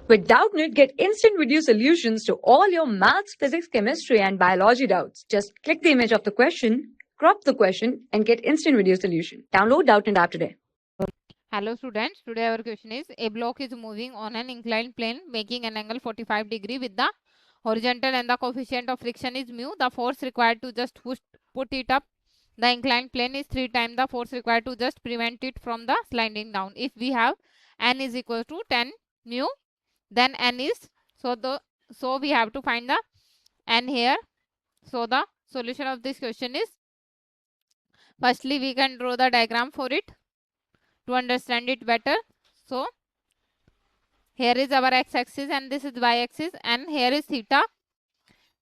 With Doubtnut, get instant video solutions to all your maths, physics, chemistry, and biology doubts. Just click the image of the question, crop the question, and get instant video solution. Download Doubtnut app today. Hello students, today our question is a block is moving on an inclined plane making an angle 45 degree with the horizontal and the coefficient of friction is mu. The force required to just put it up the inclined plane is 3 times the force required to just prevent it from the sliding down. If we have n is equal to 10 mu, then n is, so we have to find the n here. So the solution of this question is, firstly we can draw the diagram for it to understand it better. So here is our x-axis and this is y-axis, and here is theta,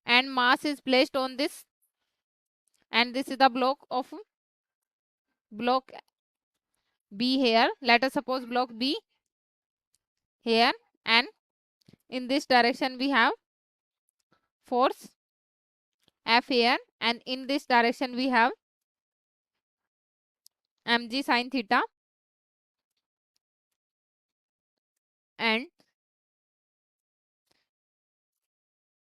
and mass is placed on this, and this is the block B here. Let us suppose block B here, and in this direction we have force F here, and in this direction we have mg sin theta, and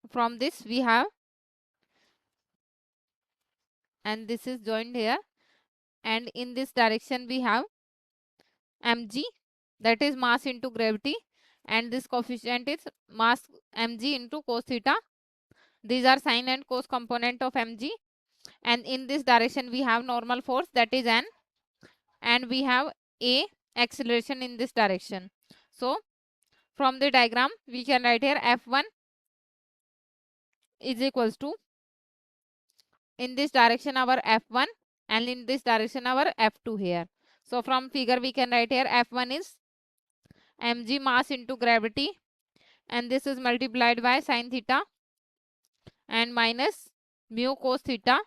from this we have, and this is joined here, and in this direction we have mg, that is mass into gravity, and this coefficient is mass mg into cos theta. These are sine and cos component of mg, and in this direction we have normal force, that is n, and we have a acceleration in this direction. So from the diagram we can write here F1 is equals to, in this direction our F1 and in this direction our F2 here. So from figure we can write here F1 is mg mass into gravity, and this is multiplied by sin theta and minus mu cos theta,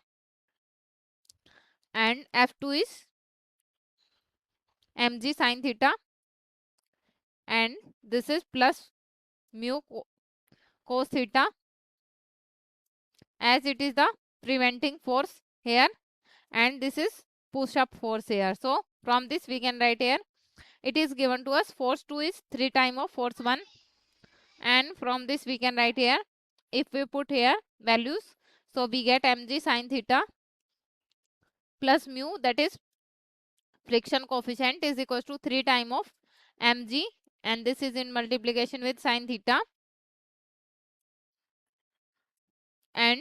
and F2 is mg sin theta, and this is plus mu cos theta, as it is the preventing force here, and this is push up force here. So from this we can write here, it is given to us force 2 is 3 times of force 1, and from this we can write here, if we put here values, so we get mg sin theta plus mu, that is friction coefficient, is equals to 3 times of mg, and this is in multiplication with sin theta, and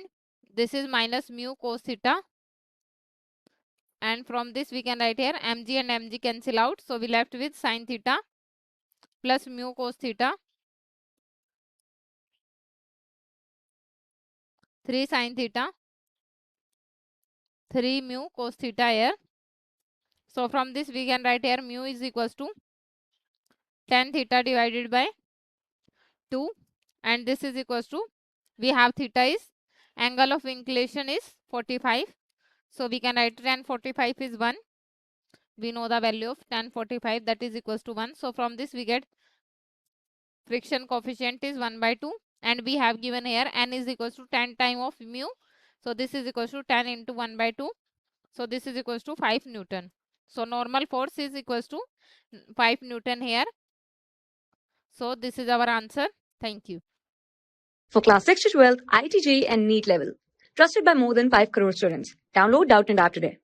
this is minus mu cos theta, and from this we can write here mg and mg cancel out, so we left with sin theta plus mu cos theta, 3 sin theta, 3 mu cos theta here. So from this we can write here mu is equals to tan theta divided by 2, and this is equals to, we have theta is, angle of inclination is 45, so we can write tan 45 is 1. We know the value of tan 45, that is equals to 1. So from this we get friction coefficient is 1 by 2, and we have given here n is equals to 10 times of mu, so this is equals to 10 into 1 by 2, so this is equals to 5 Newton. So normal force is equals to 5 Newton here. So this is our answer. Thank you. For class 6 to 12, IIT JEE and NEET level. Trusted by more than 5 crore students. Download Doubtnut app today.